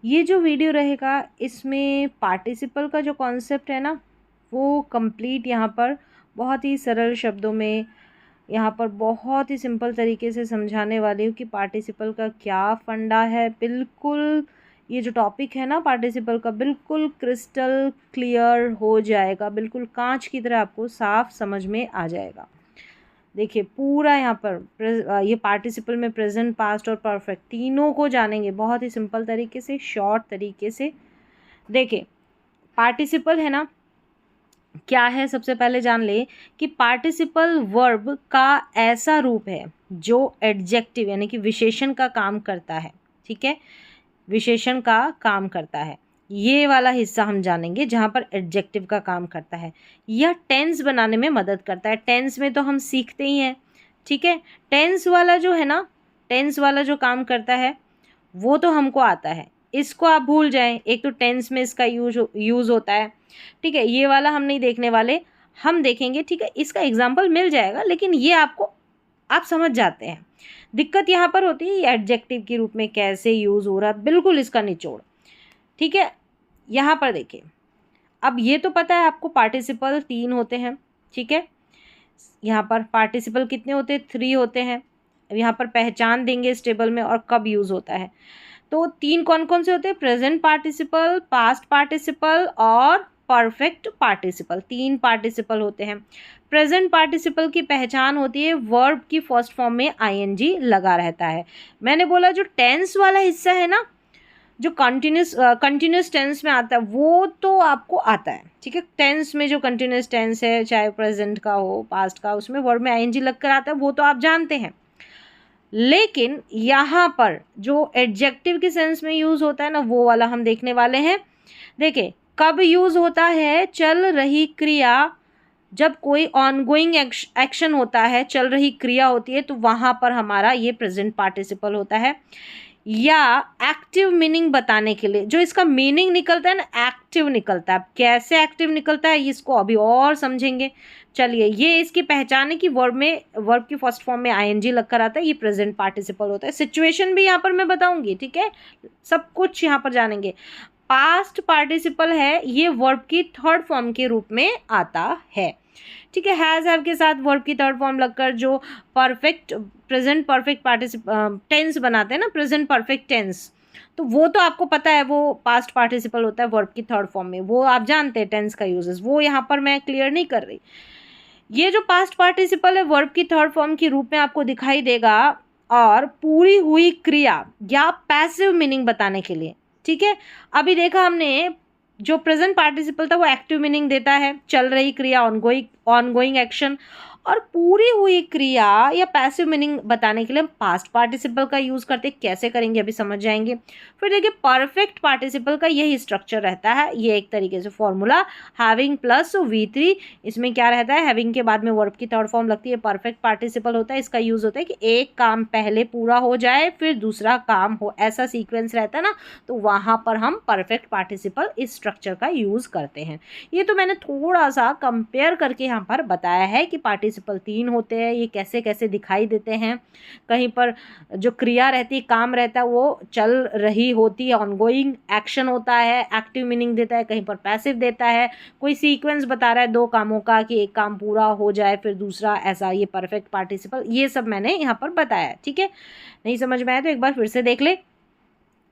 ये जो वीडियो रहेगा इसमें पार्टिसिपल का जो कॉन्सेप्ट है ना वो कंप्लीट यहाँ पर बहुत ही सरल शब्दों में, यहाँ पर बहुत ही सिंपल तरीके से समझाने वाली हूँ कि पार्टिसिपल का क्या फंडा है। बिल्कुल ये जो टॉपिक है ना पार्टिसिपल का बिल्कुल क्रिस्टल क्लियर हो जाएगा, बिल्कुल कांच की तरह आपको साफ समझ में आ जाएगा। देखिए पूरा यहाँ पर ये पार्टिसिपल में प्रेजेंट, पास्ट और परफेक्ट तीनों को जानेंगे बहुत ही सिंपल तरीके से, शॉर्ट तरीके से। देखिए पार्टिसिपल है ना क्या है, सबसे पहले जान ले कि पार्टिसिपल वर्ब का ऐसा रूप है जो एडजेक्टिव यानी कि विशेषण का काम करता है। ठीक है, विशेषण का काम करता है। ये वाला हिस्सा हम जानेंगे जहाँ पर एडजेक्टिव का काम करता है। यह टेंस बनाने में मदद करता है। टेंस में तो हम सीखते ही हैं। ठीक है, टेंस वाला जो है ना, टेंस वाला जो काम करता है वो तो हमको आता है, इसको आप भूल जाएं। एक तो टेंस में इसका यूज होता है। ठीक है, ये वाला हम नहीं देखने वाले, हम देखेंगे। ठीक है, इसका एग्जाम्पल मिल जाएगा लेकिन ये आपको आप समझ जाते हैं। दिक्कत यहाँ पर होती है एडजेक्टिव के रूप में कैसे यूज हो रहा है, बिल्कुल इसका निचोड़। ठीक है, यहाँ पर देखिए, अब ये तो पता है आपको पार्टिसिपल 3 होते हैं। ठीक है, यहाँ पर पार्टिसिपल कितने होते हैं, 3 होते हैं। अब यहाँ पर पहचान देंगे इस टेबल में और कब यूज होता है। तो 3 कौन कौन से होते हैं, प्रेजेंट पार्टिसिपल, पास्ट पार्टिसिपल और परफेक्ट पार्टिसिपल। 3 पार्टिसिपल होते हैं। प्रेजेंट पार्टिसिपल की पहचान होती है वर्ब की फर्स्ट फॉर्म में आईएनजी लगा रहता है। मैंने बोला जो टेंस वाला हिस्सा है ना, जो कंटिन्यूस टेंस में आता है वो तो आपको आता है। ठीक है, टेंस में जो कंटिन्यूस टेंस है चाहे प्रेजेंट का हो पास्ट का, उसमें वर्ब में आईएनजी लग कर आता है, वो तो आप जानते हैं। लेकिन यहाँ पर जो एडजेक्टिव के सेंस में यूज होता है ना, वो वाला हम देखने वाले हैं। देखिए कब यूज होता है, चल रही क्रिया, जब कोई ऑनगोइंग एक्शन होता है, चल रही क्रिया होती है, तो वहां पर हमारा ये प्रेजेंट पार्टिसिपल होता है। या एक्टिव मीनिंग बताने के लिए जो इसका मीनिंग निकलता है ना, एक्टिव निकलता है। कैसे एक्टिव निकलता है इसको अभी और समझेंगे। चलिए, ये इसकी पहचान है कि वर्ब की फर्स्ट फॉर्म में आईएनजी लगकर आता है, ये प्रेजेंट पार्टिसिपल होता है। सिचुएशन भी यहाँ पर मैं बताऊंगी। ठीक है, सब कुछ यहाँ पर जानेंगे। पास्ट पार्टिसिपल है, ये वर्ब की थर्ड फॉर्म के रूप में आता है। ठीक है, हैज हैव के साथ वर्ब की थर्ड फॉर्म लगकर जो परफेक्ट प्रेजेंट परफेक्ट टेंस बनाते हैं ना, प्रेजेंट परफेक्ट टेंस, तो वो तो आपको पता है वो पास्ट पार्टिसिपल होता है वर्ब की थर्ड फॉर्म में, वो आप जानते हैं टेंस का यूजेस, वो यहाँ पर मैं क्लियर नहीं कर रही। ये जो पास्ट पार्टिसिपल है वर्ब की थर्ड फॉर्म के रूप में आपको दिखाई देगा और पूरी हुई क्रिया या पैसिव मीनिंग बताने के लिए। ठीक है, अभी देखा हमने जो प्रेजेंट पार्टिसिपल था वो एक्टिव मीनिंग देता है, चल रही क्रिया, ऑनगोइंग एक्शन। और पूरी हुई क्रिया या पैसिव मीनिंग बताने के लिए हम पास्ट पार्टिसिपल का यूज करते, कैसे करेंगे अभी समझ जाएंगे। फिर देखिए परफेक्ट पार्टिसिपल का यही स्ट्रक्चर रहता है, ये एक तरीके से फॉर्मूला हैविंग प्लस V3। इसमें क्या रहता है, हैविंग के बाद में वर्ब की थर्ड फॉर्म लगती है, परफेक्ट पार्टिसिपल होता है। इसका यूज होता है कि एक काम पहले पूरा हो जाए फिर दूसरा काम हो, ऐसा सीक्वेंस रहता है ना, तो वहां पर हम परफेक्ट पार्टिसिपल इस स्ट्रक्चर का यूज करते हैं। ये तो मैंने थोड़ा सा कंपेयर करके यहाँ पर बताया है कि पार्टिसिपल 3 होते हैं, ये कैसे कैसे दिखाई देते हैं। कहीं पर जो क्रिया रहती है, काम रहता है, वो चल रही होती है, ऑनगोइंग एक्शन होता है, एक्टिव मीनिंग देता है, कहीं पर पैसिव देता है। कोई सीक्वेंस बता रहा है 2 कामों का कि एक काम पूरा हो जाए फिर दूसरा, ऐसा ये परफेक्ट पार्टिसिपल, ये सब मैंने यहाँ पर बताया। ठीक है, नहीं समझ में आया तो एक बार फिर से देख ले।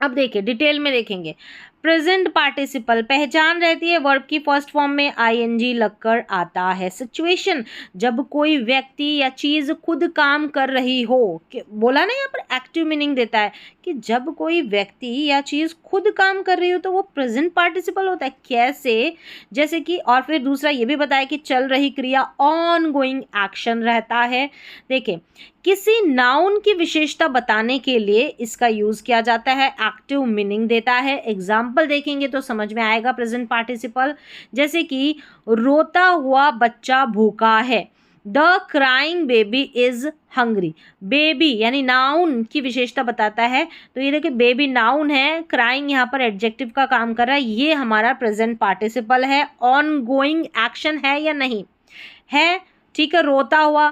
अब देखिए डिटेल में देखेंगे। प्रेजेंट पार्टिसिपल पहचान रहती है वर्ब की फर्स्ट फॉर्म में आईएनजी लगकर आता है। सिचुएशन, जब कोई व्यक्ति या चीज खुद काम कर रही हो, बोला ना यहाँ पर एक्टिव मीनिंग देता है कि जब कोई व्यक्ति या चीज खुद काम कर रही हो तो वो प्रेजेंट पार्टिसिपल होता है। कैसे, जैसे कि, और फिर दूसरा ये भी बताया कि चल रही क्रिया ऑनगोइंग एक्शन रहता है। देखिए किसी नाउन की विशेषता बताने के लिए इसका यूज किया जाता है, एक्टिव मीनिंग देता है। एग्जाम्पल देखेंगे तो समझ में आएगा प्रेजेंट पार्टिसिपल, जैसे कि रोता हुआ बच्चा भूखा है, the crying baby is hungry. Baby यानी नाउन की विशेषता बताता है, तो ये देखिए बेबी नाउन है, क्राइंग यहाँ पर एडजेक्टिव का काम कर रहा है, ये हमारा प्रेजेंट पार्टिसिपल है। ऑनगोइंग एक्शन है या नहीं है, ठीक है, रोता हुआ,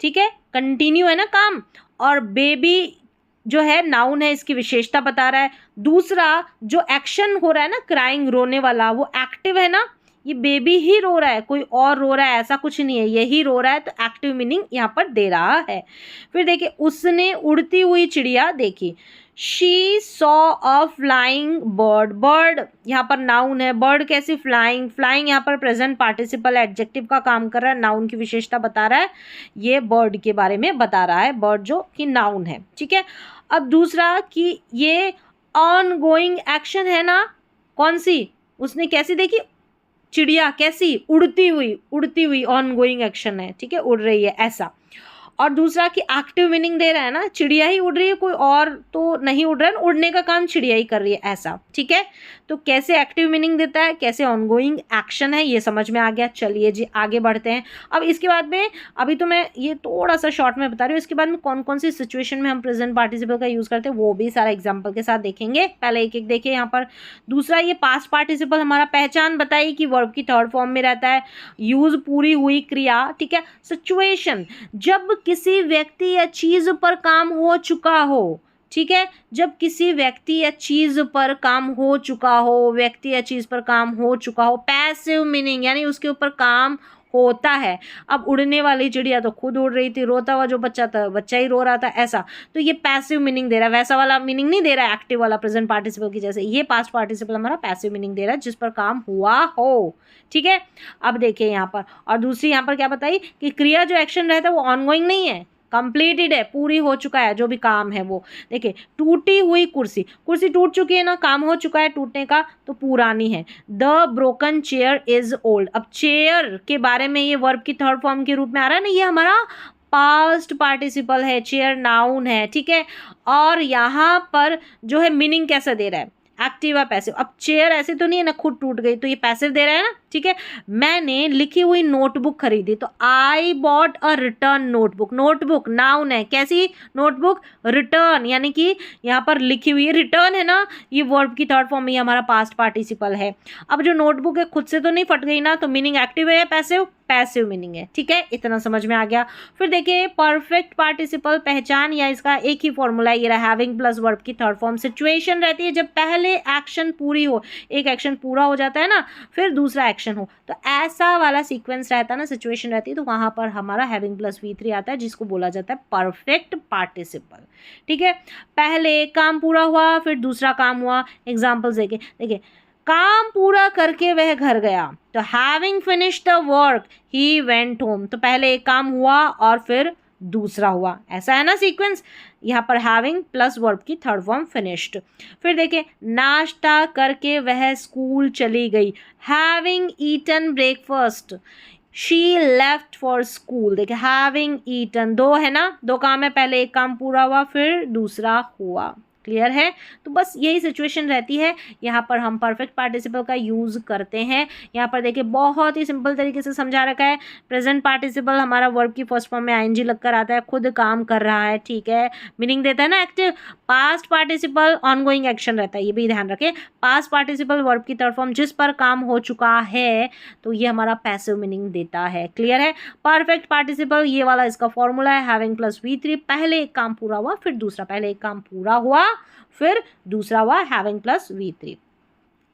ठीक है, कंटिन्यू है ना काम, और बेबी जो है नाउन है, इसकी विशेषता बता रहा है। दूसरा जो एक्शन हो रहा है ना, क्राइंग, रोने वाला, वो एक्टिव है ना, ये बेबी ही रो रहा है, कोई और रो रहा है ऐसा कुछ नहीं है, यही रो रहा है, तो एक्टिव मीनिंग यहाँ पर दे रहा है। फिर देखिए, उसने उड़ती हुई चिड़िया देखी, she saw a flying bird, bird यहाँ पर नाउन है, बर्ड कैसी, फ्लाइंग, फ्लाइंग यहाँ पर प्रेजेंट पार्टिसिपल एडजेक्टिव का काम कर रहा है, नाउन की विशेषता बता रहा है, ये बर्ड के बारे में बता रहा है, बर्ड जो कि नाउन है, ठीक है। अब दूसरा कि ये ऑन गोइंग एक्शन है ना, कौन सी, उसने कैसी देखी, चिड़िया कैसी, उड़ती हुई, उड़ती हुई ऑन गोइंग एक्शन है, ठीक है, उड़ रही है ऐसा। और दूसरा कि एक्टिव मीनिंग दे रहा है ना, चिड़िया ही उड़ रही है, कोई और तो नहीं उड़ रहा है, उड़ने का काम चिड़िया ही कर रही है ऐसा, ठीक है। तो कैसे एक्टिव मीनिंग देता है, कैसे ऑनगोइंग एक्शन है, ये समझ में आ गया। चलिए जी आगे बढ़ते हैं। अब इसके बाद में, अभी तो मैं ये थोड़ा सा शॉर्ट में बता रही हूँ, इसके बाद में कौन कौन सी सिचुएशन में हम प्रेजेंट पार्टिसिपल का यूज़ करते हैं वो भी सारा एग्जाम्पल के साथ देखेंगे। पहले एक एक देखिए यहाँ पर। दूसरा, ये पास्ट पार्टिसिपल हमारा पहचान बताइए कि वर्ब की थर्ड फॉर्म में रहता है, यूज पूरी हुई क्रिया, ठीक है। सिचुएशन, जब किसी व्यक्ति या चीज पर काम हो चुका हो, ठीक है, जब किसी व्यक्ति या चीज पर काम हो चुका हो, व्यक्ति या चीज पर काम हो चुका हो। पैसिव मीनिंग यानी उसके ऊपर काम होता है। अब उड़ने वाली चिड़िया तो खुद उड़ रही थी, रोता हुआ जो बच्चा था, बच्चा ही रो रहा था ऐसा, तो ये पैसिव मीनिंग दे रहा है, वैसा वाला मीनिंग नहीं दे रहा है एक्टिव वाला प्रेजेंट पार्टिसिपल की जैसे। ये पास्ट पार्टिसिपल हमारा पैसिव मीनिंग दे रहा है, जिस पर काम हुआ हो, ठीक है। अब देखिए यहाँ पर, और दूसरी यहाँ पर क्या बताई कि क्रिया जो एक्शन रहता है वो ऑनगोइंग नहीं है, कंप्लीटेड है, पूरी हो चुका है जो भी काम है वो। देखिए, टूटी हुई कुर्सी, कुर्सी टूट चुकी है ना, काम हो चुका है टूटने का, तो पुरानी है। The broken chair is old, अब चेयर के बारे में ये वर्ब की थर्ड फॉर्म के रूप में आ रहा है ना, ये हमारा पास्ट पार्टिसिपल है, चेयर नाउन है, ठीक है। और यहाँ पर जो है मीनिंग कैसा दे रहा है, एक्टिव या पैसिव। अब चेयर ऐसे तो नहीं है ना खुद टूट गई, तो ये पैसिव दे रहा है ना, ठीक है। मैंने लिखी हुई नोटबुक खरीदी, तो I bought a return notebook, notebook noun है, कैसी नोटबुक, रिटर्न, यानी कि यहाँ पर लिखी हुई है, रिटर्न है ना, ये वर्ब की थर्ड फॉर्म में हमारा पास्ट पार्टिसिपल है। अब जो नोटबुक है खुद से तो नहीं फट गई ना, तो मीनिंग एक्टिव है या पैसिव, पैसिव मीनिंग है, ठीक है, इतना समझ में आ गया। फिर देखिए, परफेक्ट पार्टिसिपल पहचान या इसका एक ही फॉर्मूला ये रहा, हैविंग प्लस वर्ब की थर्ड फॉर्म। सिचुएशन रहती है जब पहले एक्शन पूरी हो, एक एक्शन पूरा हो जाता है ना, फिर दूसरा एक्शन हो, तो ऐसा वाला सीक्वेंस रहता है ना, सिचुएशन रहती है, तो वहां पर हमारा हैविंग प्लस V3 आता है, जिसको बोला जाता है परफेक्ट पार्टिसिपल, ठीक है। पहले काम पूरा हुआ, फिर दूसरा काम हुआ। एग्जाम्पल्स देखिए, काम पूरा करके वह घर गया, तो having finished the work he went home, तो पहले एक काम हुआ और फिर दूसरा हुआ, ऐसा है ना सीक्वेंस। यहाँ पर हैविंग प्लस वर्ब की थर्ड फॉर्म फिनिश्ड। फिर देखिए, नाश्ता करके वह स्कूल चली गई, having eaten breakfast she left for school. देखिए, हैविंग ईटन, दो है ना, दो काम है, पहले एक काम पूरा हुआ फिर दूसरा हुआ, क्लियर है। तो बस यही सिचुएशन रहती है, यहाँ पर हम परफेक्ट पार्टिसिपल का यूज़ करते हैं। यहाँ पर देखिए, बहुत ही सिंपल तरीके से समझा रखा है। प्रेजेंट पार्टिसिपल हमारा वर्ब की फर्स्ट फॉर्म में आईएनजी लगकर आता है, खुद काम कर रहा है, ठीक है, मीनिंग देता है ना active. Past participle ongoing action रहता है, ये भी ध्यान रखें। पास्ट पार्टिसिपल वर्ब की थर्ड फॉर्म जिस पर काम हो चुका है, तो ये हमारा पैसिव मीनिंग देता है, क्लियर है। परफेक्ट पार्टिसिपल ये वाला इसका फॉर्मूला है, हैविंग प्लस V3, पहले एक काम पूरा हुआ फिर दूसरा, पहले एक काम पूरा हुआ फिर दूसरा हुआ, हैविंग प्लस V3।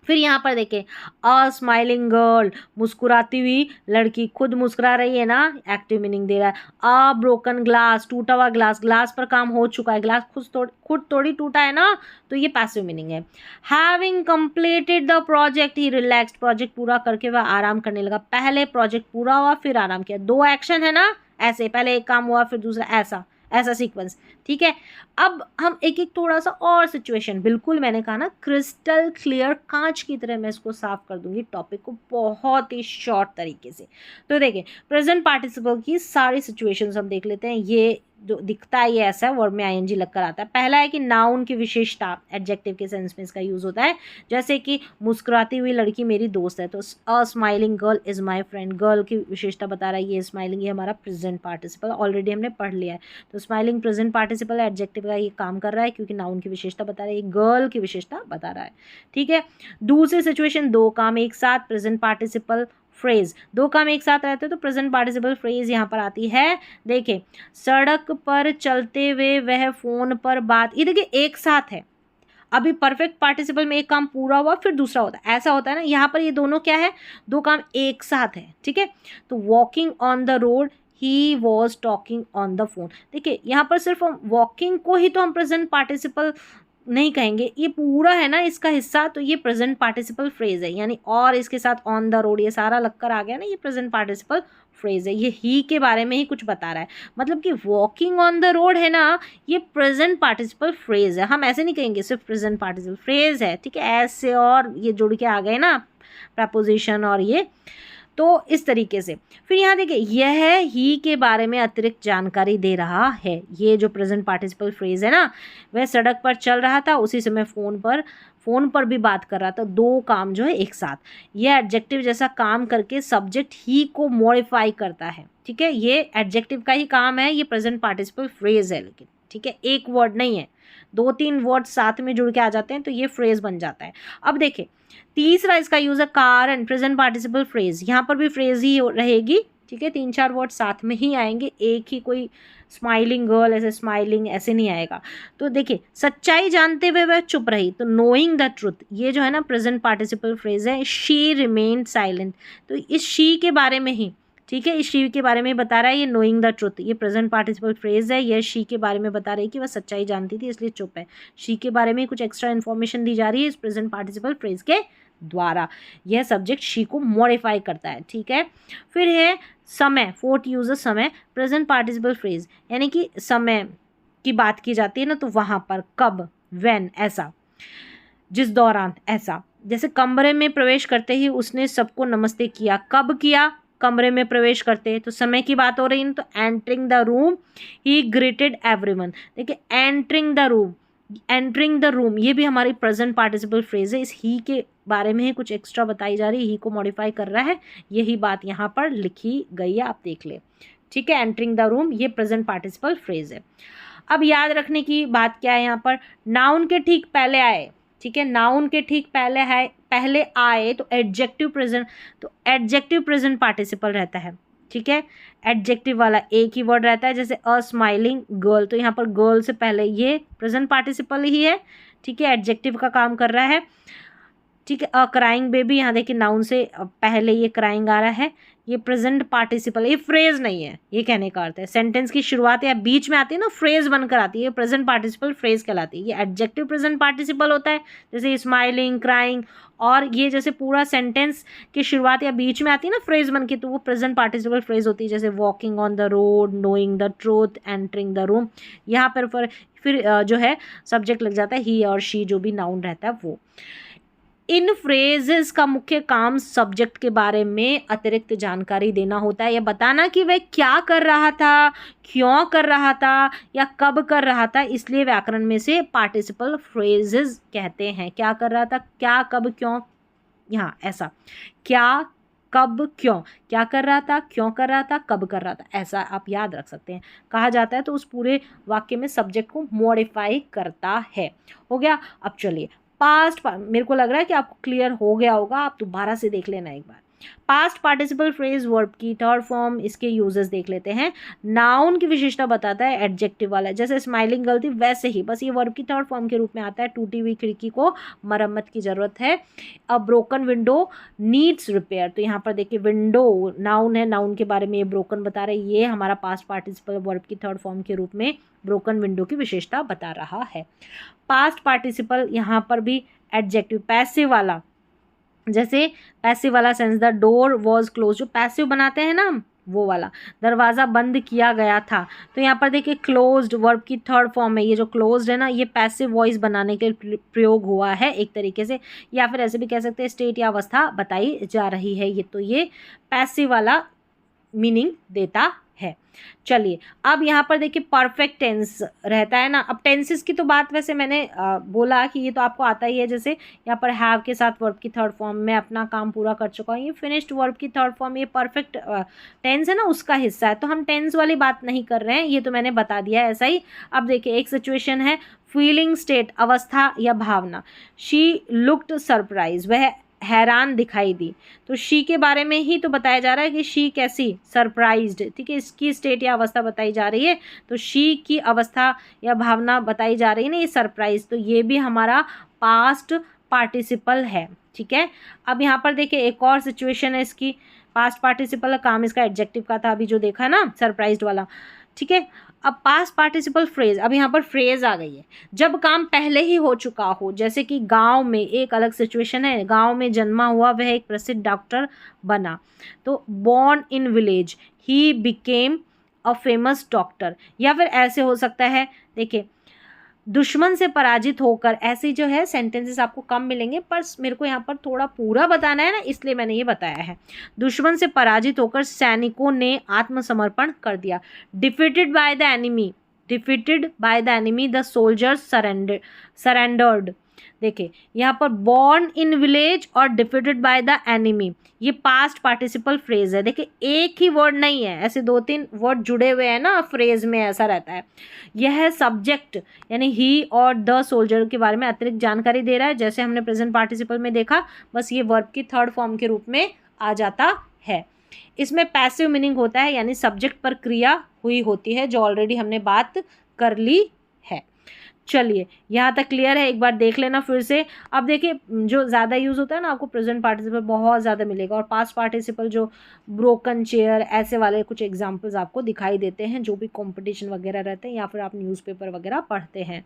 फिर यहाँ पर देखें, अ स्माइलिंग गर्ल, मुस्कुराती हुई लड़की, खुद मुस्कुरा रही है ना, एक्टिव मीनिंग दे रहा है। अ ब्रोकन ग्लास, टूटा हुआ ग्लास, ग्लास पर काम हो चुका है, ग्लास खुद थोड़ी टूटा है ना, तो ये पैसिव मीनिंग है। Having completed the project he relaxed, project पूरा करके वह आराम करने लगा, पहले प्रोजेक्ट पूरा हुआ फिर आराम किया, दो एक्शन है ना, ऐसे पहले एक काम हुआ फिर दूसरा, ऐसा ऐसा सीक्वेंस, ठीक है। अब हम एक एक थोड़ा सा और सिचुएशन, बिल्कुल मैंने कहा ना क्रिस्टल क्लियर कांच की तरह मैं इसको साफ कर दूंगी टॉपिक को बहुत ही शॉर्ट तरीके से। तो देखिए, प्रेजेंट पार्टिसिपल की सारी सिचुएशंस हम देख लेते हैं। ये जो दिखता है ये ऐसा है, वर्ब में आईएनजी लगकर आता है। पहला है कि नाउन की विशेषता, एडजेक्टिव के सेंस में इसका यूज होता है, जैसे कि मुस्कुराती हुई लड़की मेरी दोस्त है, तो अ smiling girl is my friend, girl की विशेषता बता रहा है, ये स्माइलिंग ये हमारा प्रेजेंट पार्टिसिपल ऑलरेडी हमने पढ़ लिया है। तो स्माइलिंग प्रेजेंट पार्टिसिपल एडजेक्टिव का ये काम कर रहा है, क्योंकि नाउन की विशेषता बता रहा है, गर्ल की विशेषता बता रहा है, ठीक है। दूसरी सिचुएशन, दो काम एक साथ, प्रेजेंट पार्टिसिपल फ्रेज, दो काम एक साथ रहते हैं तो प्रेजेंट पार्टिसिपल फ्रेज यहाँ पर आती है। देखिए सड़क पर चलते हुए वह फोन पर बात, ये देखिए एक साथ है। अभी परफेक्ट पार्टिसिपल में एक काम पूरा हुआ फिर दूसरा होता है, ऐसा होता है ना, यहाँ पर ये दोनों क्या है, दो काम एक साथ है, ठीक है। तो walking on the road, he was talking on the phone. देखिए यहाँ पर सिर्फ वॉकिंग को ही तो हम प्रेजेंट पार्टिसिपल नहीं कहेंगे, ये पूरा है ना इसका हिस्सा, तो ये प्रेजेंट पार्टिसिपल फ्रेज है, यानी और इसके साथ ऑन द रोड ये सारा लगकर आ गया ना, ये प्रेजेंट पार्टिसिपल फ्रेज है। ये ही के बारे में ही कुछ बता रहा है, मतलब कि वॉकिंग ऑन द रोड है ना, ये प्रेजेंट पार्टिसिपल फ्रेज है। हम ऐसे नहीं कहेंगे सिर्फ प्रेजेंट पार्टिसिपल फ्रेज है, ठीक है, ऐसे और ये जुड़ के आ गए ना प्रपोजिशन और ये, तो इस तरीके से। फिर यहाँ देखिए यह ही के बारे में अतिरिक्त जानकारी दे रहा है। ये जो प्रेजेंट पार्टिसिपल फ्रेज है ना, वह सड़क पर चल रहा था, उसी समय फ़ोन पर भी बात कर रहा था, दो काम जो है एक साथ। यह एडजेक्टिव जैसा काम करके सब्जेक्ट ही को मॉडिफाई करता है, ठीक है, ये एडजेक्टिव का ही काम है, ये प्रेजेंट पार्टिसिपल फ्रेज है, लेकिन ठीक है एक वर्ड नहीं है, दो तीन वर्ड साथ में जुड़ के आ जाते हैं तो ये फ्रेज बन जाता है। अब देखिए तीसरा इसका यूज है कारण, प्रेजेंट पार्टिसिपल फ्रेज, यहाँ पर भी फ्रेज ही रहेगी, ठीक है, तीन चार वर्ड साथ में ही आएंगे, एक ही कोई स्माइलिंग गर्ल ऐसे स्माइलिंग ऐसे नहीं आएगा। तो देखिए सच्चाई जानते हुए वह चुप रही, तो नोइंग द ट्रुथ, ये जो है ना प्रेजेंट पार्टिसिपल फ्रेज है। शी रिमेन्ड साइलेंट, तो इस शी के बारे में ही, ठीक है, इस शी के बारे में बता रहा है, ये नोइंग द ट्रुथ, ये प्रेजेंट पार्टिसिपल फ्रेज है, यह शी के बारे में बता रही है कि वह सच्चाई जानती थी इसलिए चुप है। शी के बारे में कुछ एक्स्ट्रा इन्फॉर्मेशन दी जा रही है इस प्रेजेंट पार्टिसिपल फ्रेज के द्वारा, यह सब्जेक्ट शी को मॉडिफाई करता है, ठीक है। फिर है समय, फोर्थ यूज समय, प्रेजेंट पार्टिसिपल फ्रेज, यानी कि समय की बात की जाती है ना, तो वहाँ पर कब, व्हेन, ऐसा, जिस दौरान, ऐसा। जैसे कमरे में प्रवेश करते ही उसने सबको नमस्ते किया, कब किया, कमरे में प्रवेश करते तो समय की बात हो रही है, तो एंटरिंग द रूम ही ग्रीटेड एवरीवन। देखिए entering the room, entering the room ये भी हमारी प्रेजेंट पार्टिसिपल फ्रेज है, इस ही के बारे में ही कुछ एक्स्ट्रा बताई जा रही है, ही को मॉडिफाई कर रहा है, यही बात यहाँ पर लिखी गई है, आप देख ले, ठीक है। एंटरिंग द रूम ये प्रेजेंट पार्टिसिपल फ्रेज है। अब याद रखने की बात क्या है यहाँ पर, नाउन के ठीक पहले आए, ठीक है, नाउन के ठीक पहले आए तो एडजेक्टिव प्रेजेंट, तो एडजेक्टिव प्रेजेंट पार्टिसिपल रहता है, ठीक है, एडजेक्टिव वाला एक ही वर्ड रहता है, जैसे अ स्माइलिंग गर्ल, तो यहाँ पर गर्ल से पहले ये प्रेजेंट पार्टिसिपल ही है, ठीक है, एडजेक्टिव का काम कर रहा है, ठीक है। अ क्राइंग बेबी, यहाँ देखिए नाउन से पहले ये क्राइंग आ रहा है, ये प्रेजेंट पार्टिसिपल, ये फ्रेज नहीं है, ये कहने का अर्थ है सेंटेंस की शुरुआत या बीच में आती है ना फ्रेज बनकर आती है, प्रेजेंट पार्टिसिपल फ्रेज कहलाती है। ये एडजेक्टिव प्रेजेंट पार्टिसिपल होता है, जैसे स्माइलिंग, क्राइंग, और ये जैसे पूरा सेंटेंस की शुरुआत या बीच में आती है ना फ्रेज बन के, तो वो प्रेजेंट पार्टिसिपल फ्रेज होती है, जैसे walking on the road, knowing the truth, entering the room. यहाँ पर फिर जो है सब्जेक्ट लग जाता है ही और शी, जो भी नाउन रहता है वो। इन फ्रेजेस का मुख्य काम सब्जेक्ट के बारे में अतिरिक्त जानकारी देना होता है, या बताना कि वह क्या कर रहा था, क्यों कर रहा था, या कब कर रहा था, इसलिए व्याकरण में से पार्टिसिपल फ्रेजेस कहते हैं। क्या कर रहा था, क्या, कब, क्यों, यहाँ ऐसा, क्या, कब, क्यों, क्या कर रहा था, क्यों कर रहा था, कब कर रहा था, ऐसा आप याद रख सकते हैं। कहा जाता है तो उस पूरे वाक्य में सब्जेक्ट को मॉडिफाई करता है। हो गया। अब चलिए पास्ट, मेरे को लग रहा है कि आपको क्लियर हो गया होगा, आप दोबारा से देख लेना एक बार। पास्ट पार्टिसिपल फ्रेज वर्ब की थर्ड फॉर्म, इसके यूजेस देख लेते हैं। नाउन की विशेषता बताता है एडजेक्टिव वाला, जैसे स्माइलिंग गर्ल थी वैसे ही, बस ये वर्ब की थर्ड फॉर्म के रूप में आता है। टूटी हुई खिड़की को मरम्मत की जरूरत है। A broken window needs repair, तो यहाँ पर देखिए विंडो नाउन है, नाउन के बारे में ये ब्रोकन बता रहे, ये हमारा पास्ट पार्टिसिपल वर्ब की थर्ड फॉर्म के रूप में ब्रोकन विंडो की विशेषता बता रहा है। पास्ट पार्टिसिपल यहाँ पर भी एडजेक्टिव, पैसिव वाला, जैसे पैसिव वाला sense, the door was close, जो पैसिव बनाते हैं ना वो वाला, दरवाज़ा बंद किया गया था, तो यहाँ पर देखिए क्लोज्ड वर्ब की थर्ड फॉर्म है, ये जो क्लोज्ड है ना ये पैसिव वॉइस बनाने के प्रयोग हुआ है एक तरीके से, या फिर ऐसे भी कह सकते हैं स्टेट या अवस्था बताई जा रही है, ये तो ये पैसिव वाला मीनिंग देता है। चलिए अब यहाँ पर देखिए परफेक्ट टेंस रहता है ना। अब टेंसेस की तो बात वैसे मैंने बोला कि ये तो आपको आता ही है, जैसे यहाँ पर हैव के साथ वर्ब की थर्ड फॉर्म में अपना काम पूरा कर चुका हूँ, ये फिनिश्ड वर्ब की थर्ड फॉर्म, ये परफेक्ट टेंस है ना उसका हिस्सा है, तो हम टेंस वाली बात नहीं कर रहे हैं, ये तो मैंने बता दिया है ऐसा ही। अब देखिए एक सिचुएशन है, फीलिंग स्टेट, अवस्था या भावना। शी लुक्ड सरप्राइज, वह हैरान दिखाई दी। तो शी के बारे में ही तो बताया जा रहा है कि शी कैसी, सरप्राइज्ड, ठीक है, इसकी स्टेट या अवस्था बताई जा रही है। तो शी की अवस्था या भावना बताई जा रही है ना, ये सरप्राइज, तो ये भी हमारा पास्ट पार्टिसिपल है, ठीक है। अब यहाँ पर देखिए एक और सिचुएशन है इसकी, पास्ट पार्टिसिपल, काम इसका एडजेक्टिव का था अभी जो देखा ना सरप्राइज्ड वाला, ठीक है। अब पास्ट पार्टिसिपल फ्रेज, अब यहाँ पर फ्रेज आ गई है जब काम पहले ही हो चुका हो, जैसे कि गांव में, एक अलग सिचुएशन है, गांव में जन्मा हुआ वह एक प्रसिद्ध डॉक्टर बना, तो born in village he became a famous doctor. या फिर ऐसे हो सकता है, देखिए दुश्मन से पराजित होकर, ऐसी जो है सेंटेंसेस आपको कम मिलेंगे, पर मेरे को यहाँ पर थोड़ा पूरा बताना है ना, इसलिए मैंने ये बताया है। दुश्मन से पराजित होकर सैनिकों ने आत्मसमर्पण कर दिया। Defeated by the enemy, defeated by the enemy the soldiers surrendered. देखिए यहाँ पर बॉर्न इन विलेज और डिफीटेड बाय द एनिमी, ये पास्ट पार्टिसिपल फ्रेज है। देखिए एक ही वर्ड नहीं है, ऐसे 2-3 वर्ड जुड़े हुए हैं ना फ्रेज में, ऐसा रहता है। यह सब्जेक्ट यानी ही और द सोल्जर के बारे में अतिरिक्त जानकारी दे रहा है, जैसे हमने प्रेजेंट पार्टिसिपल में देखा, बस ये वर्ब की थर्ड फॉर्म के रूप में आ जाता है। इसमें पैसिव मीनिंग होता है, यानी सब्जेक्ट पर क्रिया हुई होती है, जो ऑलरेडी हमने बात कर ली है। चलिए यहाँ तक क्लियर है, एक बार देख लेना फिर से। अब देखिए जो ज़्यादा यूज़ होता है ना, आपको प्रेजेंट पार्टिसिपल बहुत ज़्यादा मिलेगा, और पास्ट पार्टिसिपल जो ब्रोकन चेयर, ऐसे वाले कुछ एग्जांपल्स आपको दिखाई देते हैं जो भी कंपटीशन वगैरह रहते हैं, या फिर आप न्यूज़पेपर वगैरह पढ़ते हैं।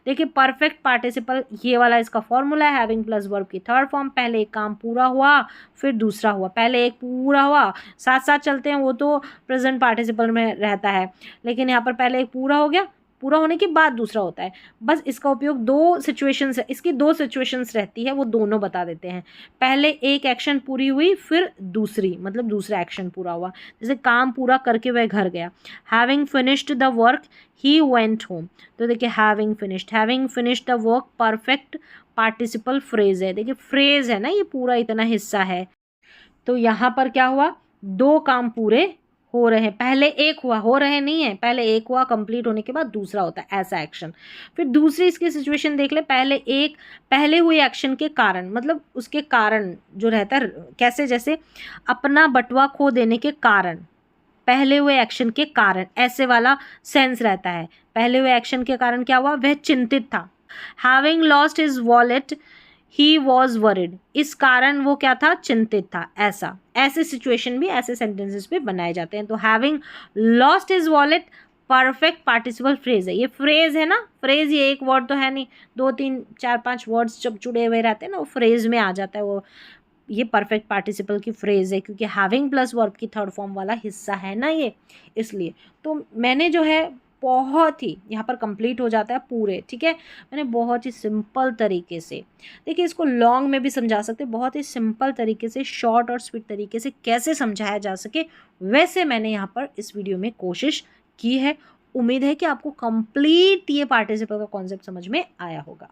देखिए परफेक्ट पार्टिसिपल, ये वाला इसका फॉर्मूला है, हैविंग प्लस वर्ब की थर्ड फॉर्म, पहले एक काम पूरा हुआ फिर दूसरा हुआ, पहले एक पूरा हुआ, साथ साथ चलते हैं, वो तो प्रेजेंट पार्टिसिपल में रहता है, लेकिन यहाँ पर पहले एक पूरा हो गया, पूरा होने के बाद दूसरा होता है। बस इसका उपयोग दो सिचुएशंस, इसकी दो सिचुएशंस रहती है, वो दोनों बता देते हैं। पहले एक एक्शन पूरी हुई फिर दूसरी, मतलब दूसरा एक्शन पूरा हुआ, जैसे काम पूरा करके वह घर गया। Having finished the work he went home. तो देखिए having finished the work perfect participle phrase है। देखिए फ्रेज है ना, ये पूरा इतना हिस्सा है। तो यहाँ पर क्या हुआ, दो काम पूरे हो रहे हैं, पहले एक हुआ, हो रहे नहीं है, पहले एक हुआ, कंप्लीट होने के बाद दूसरा होता है, ऐसा एक्शन। फिर दूसरी इसकी सिचुएशन देख ले, पहले हुए एक्शन के कारण, मतलब उसके कारण जो रहता है कैसे, जैसे अपना बटुआ खो देने के कारण, पहले हुए एक्शन के कारण, ऐसे वाला सेंस रहता है। पहले हुए एक्शन के कारण क्या हुआ, वह चिंतित था। Having lost his wallet he was worried, इस कारण वो क्या था, चिंतित था, ऐसे सिचुएशन भी, ऐसे सेंटेंसेस भी बनाए जाते हैं। तो having lost his wallet perfect participle phrase है। ये फ्रेज है ना, फ्रेज ये एक वर्ड तो है नहीं, 2-3-4-5 वर्ड्स जब जुड़े हुए रहते हैं ना, वो फ्रेज में आ जाता है, वो ये परफेक्ट पार्टिसिपल की फ्रेज है, क्योंकि हैविंग प्लस वर्ब की थर्ड फॉर्म वाला हिस्सा है ना ये, इसलिए। तो मैंने जो है बहुत ही यहाँ पर कंप्लीट हो जाता है पूरे, ठीक है। मैंने बहुत ही सिंपल तरीके से, देखिए इसको लॉन्ग में भी समझा सकते, बहुत ही सिंपल तरीके से, शॉर्ट और स्वीट तरीके से कैसे समझाया जा सके, वैसे मैंने यहाँ पर इस वीडियो में कोशिश की है। उम्मीद है कि आपको कंप्लीट ये पार्टिसिपल का कॉन्सेप्ट समझ में आया होगा।